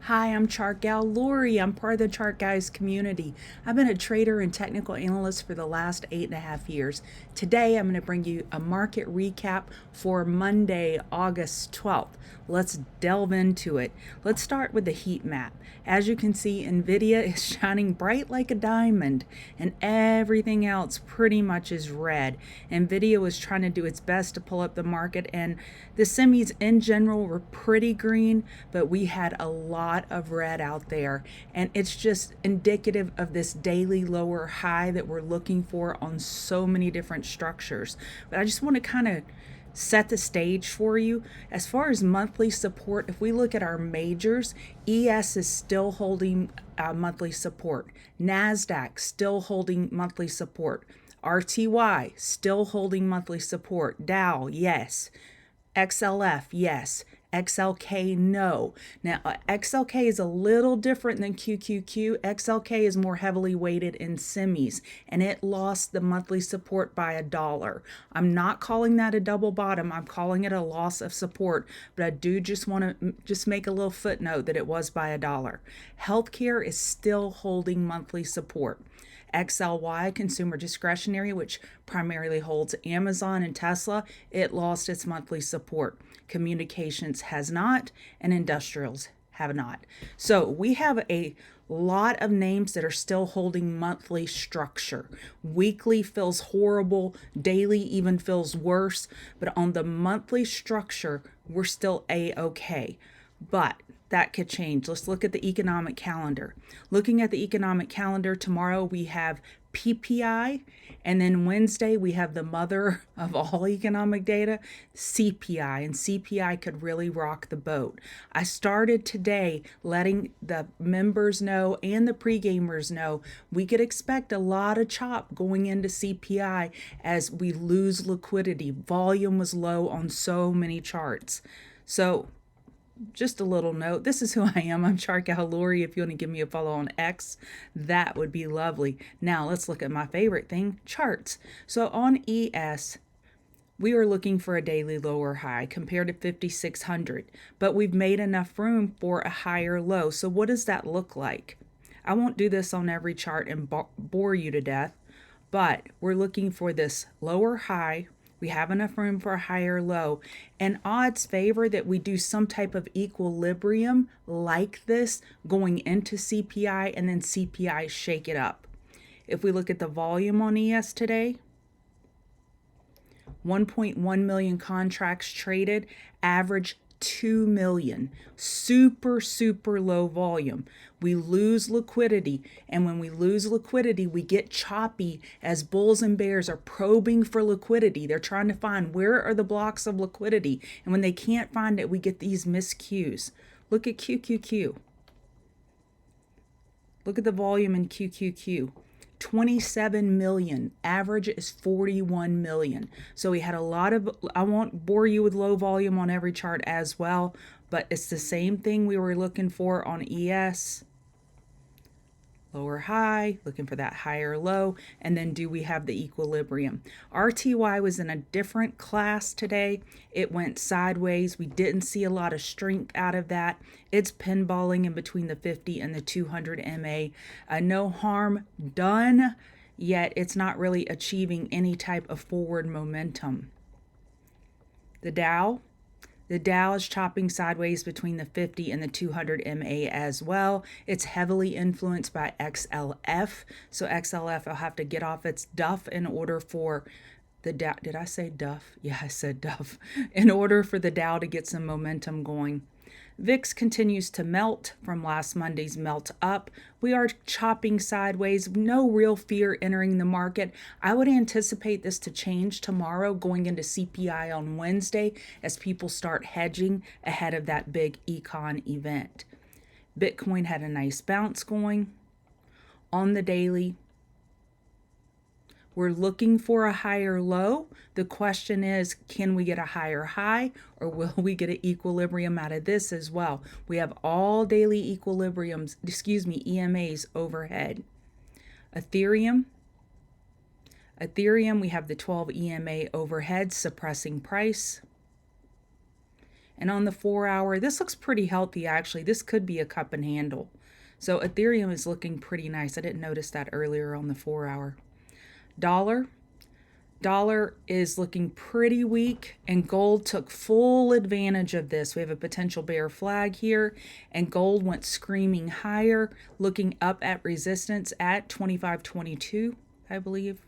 Hi, I'm Chart Gal Lori. I'm part of the Chart Guys community. I've been a trader and technical analyst for the last 8.5 years. Today, I'm going to bring you a market recap for Monday, August 12th. Let's delve into it. Let's start with the heat map. As you can see, NVDA is shining bright like a diamond, and everything else pretty much is red. NVIDIA was trying to do its best to pull up the market, and the semis in general were pretty green, but we had a lot of red out there, and it's just indicative of this daily lower high that we're looking for on so many different structures. But I just want to kind of set the stage for you. As far as monthly support, if we look at our majors, ES is still holding monthly support. NASDAQ still holding monthly support. RTY still holding monthly support. Dow, yes. XLF, yes. XLK, no. Now, XLK is a little different than QQQ. XLK is more heavily weighted in semis, and it lost the monthly support by $1. I'm not calling that a double bottom. I'm calling it a loss of support, but I do just want to just make a little footnote that it was by $1. Healthcare is still holding monthly support. XLY, consumer discretionary, which primarily holds Amazon and Tesla, it lost its monthly support. Communications has not, and industrials have not. So we have a lot of names that are still holding monthly structure. Weekly feels horrible, daily even feels worse, but on the monthly structure, we're still A-okay. But that could change. Let's look at the economic calendar. Looking at the economic calendar, tomorrow we have PPI, and then Wednesday we have the mother of all economic data, CPI, and CPI could really rock the boat. I started today letting the members know and the pre-gamers know we could expect a lot of chop going into CPI as we lose liquidity. Volume was low on so many charts. So just a little note, this is who I am. I'm Chart Gal Lori. If you want to give me a follow on X, that would be lovely. Now let's look at my favorite thing, charts. So on ES, we are looking for a daily lower high compared to 5,600, but we've made enough room for a higher low. So what does that look like? I won't do this on every chart and bore you to death, but we're looking for this lower high. We have enough room for a higher low, and odds favor that we do some type of equilibrium like this going into CPI, and then CPI shake it up. If we look at the volume on ES today, 1.1 million contracts traded, average 2 million. Super low volume. We lose liquidity, and when we lose liquidity, we get choppy as bulls and bears are probing for liquidity. They're trying to find where are the blocks of liquidity, and when they can't find it, we get these miscues. Look at QQQ. Look at the volume in QQQ. 27 million. Average is 41 million. So we had a lot of, I won't bore you with low volume on every chart as well, but it's the same thing we were looking for on ES. Lower high, looking for that higher low, and then do we have the equilibrium? RTY was in a different class today. It went sideways. We didn't see a lot of strength out of that. It's pinballing in between the 50 and the 200 MA. No harm done, yet it's not really achieving any type of forward momentum. The Dow is chopping sideways between the 50 and the 200 MA as well. It's heavily influenced by XLF. So XLF will have to get off its duff in order for the Dow. Did I say duff? Yeah, I said duff. In order for the Dow to get some momentum going. VIX continues to melt from last Monday's melt up. We are chopping sideways. No real fear entering the market. I would anticipate this to change tomorrow going into CPI on Wednesday as people start hedging ahead of that big econ event. Bitcoin had a nice bounce going on the daily. We're looking for a higher low. The question is, can we get a higher high, or will we get an equilibrium out of this as well? We have all daily equilibriums, EMAs overhead. Ethereum, we have the 12 EMA overhead suppressing price. And on the 4-hour, this looks pretty healthy actually. This could be a cup and handle. So Ethereum is looking pretty nice. I didn't notice that earlier on the 4-hour. Dollar is looking pretty weak, and gold took full advantage of this. We have a potential bear flag here, and gold went screaming higher, looking up at resistance at 25.22, I believe.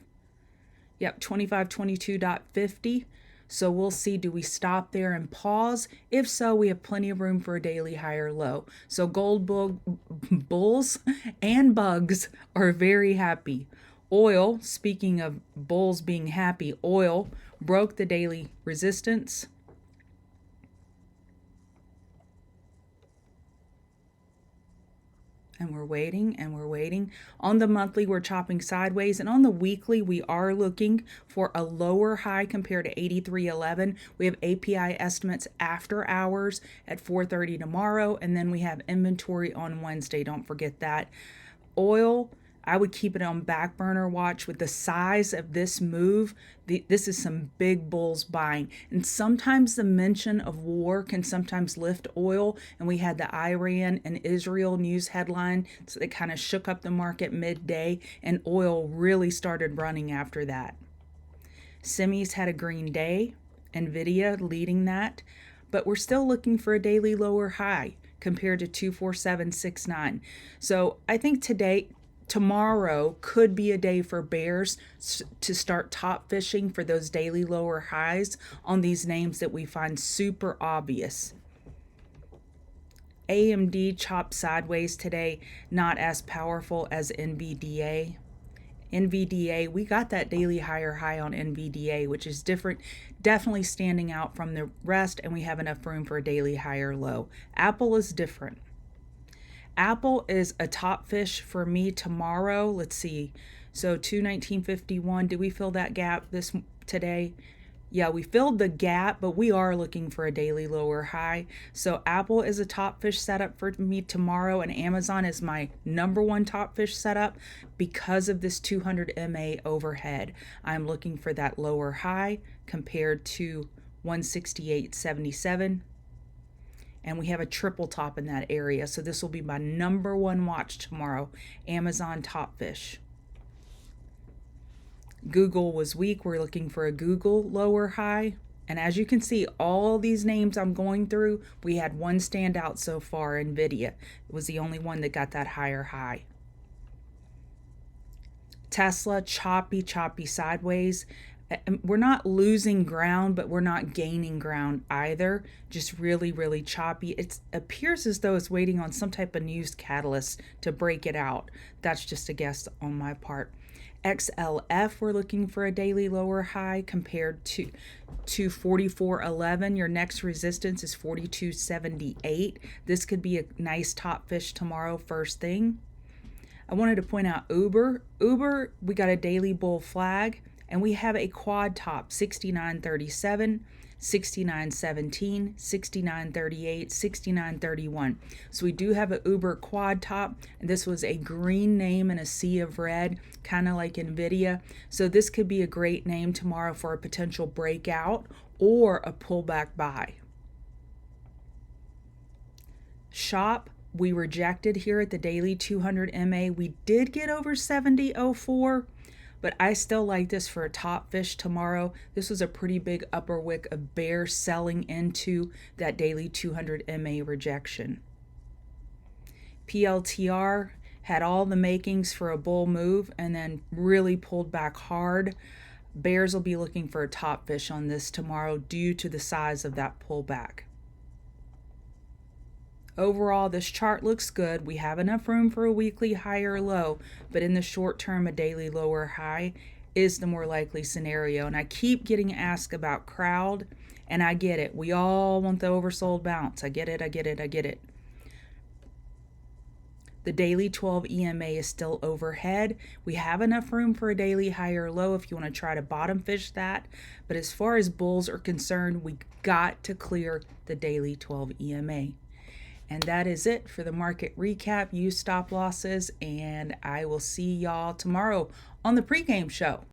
Yep, 25.22.50. So we'll see, do we stop there and pause? If so, we have plenty of room for a daily higher low. So gold bulls and bugs are very happy. Oil, speaking of bulls being happy, oil broke the daily resistance. And we're waiting and we're waiting. On the monthly, we're chopping sideways. And on the weekly, we are looking for a lower high compared to 83.11. We have API estimates after hours at 4:30 tomorrow. And then we have inventory on Wednesday. Don't forget that. Oil, I would keep it on back burner watch. With the size of this move, this is some big bulls buying. And sometimes the mention of war can sometimes lift oil. And we had the Iran and Israel news headline. So they kind of shook up the market midday, and oil really started running after that. Semis had a green day, NVDA leading that. But we're still looking for a daily lower high compared to 247.69. So I think tomorrow could be a day for bears to start top fishing for those daily lower highs on these names that we find super obvious. AMD chopped sideways today, not as powerful as NVDA. NVDA, we got that daily higher high on NVDA, which is different, definitely standing out from the rest, and we have enough room for a daily higher low. Apple is different. Apple is a top fish for me tomorrow. Let's see. So 219.51. Did we fill that gap today? Yeah, we filled the gap, but we are looking for a daily lower high. So Apple is a top fish setup for me tomorrow, and Amazon is my number one top fish setup because of this 200 MA overhead. I'm looking for that lower high compared to 168.77. And we have a triple top in that area. So this will be my number one watch tomorrow. Amazon top fish. Google was weak. We're looking for a Google lower high. And as you can see, all these names I'm going through, we had one standout so far, NVIDIA. It was the only one that got that higher high. Tesla, choppy sideways. We're not losing ground, but we're not gaining ground either. Just really choppy. It appears as though it's waiting on some type of news catalyst to break it out. That's just a guess on my part. XLF, we're looking for a daily lower high compared to 44.11. Your next resistance is 42.78. This could be a nice top fish tomorrow first thing. I wanted to point out Uber. We got a daily bull flag. And we have a quad top, 69.37, 69.17, 69.38, 69.31. So we do have an Uber quad top, and this was a green name in a sea of red, kind of like NVIDIA. So this could be a great name tomorrow for a potential breakout or a pullback buy. Shop, we rejected here at the daily 200 MA. We did get over 70.04. But I still like this for a top fish tomorrow. This was a pretty big upper wick of bears selling into that daily 200 MA rejection. PLTR had all the makings for a bull move and then really pulled back hard. Bears will be looking for a top fish on this tomorrow due to the size of that pullback. Overall, this chart looks good. We have enough room for a weekly high or low, but in the short term, a daily lower high is the more likely scenario. And I keep getting asked about crowd, and I get it. We all want the oversold bounce. I get it. The daily 12 EMA is still overhead. We have enough room for a daily high or low if you want to try to bottom fish that. But as far as bulls are concerned, we got to clear the daily 12 EMA. And that is it for the market recap. Use stop losses, and I will see y'all tomorrow on the pregame show.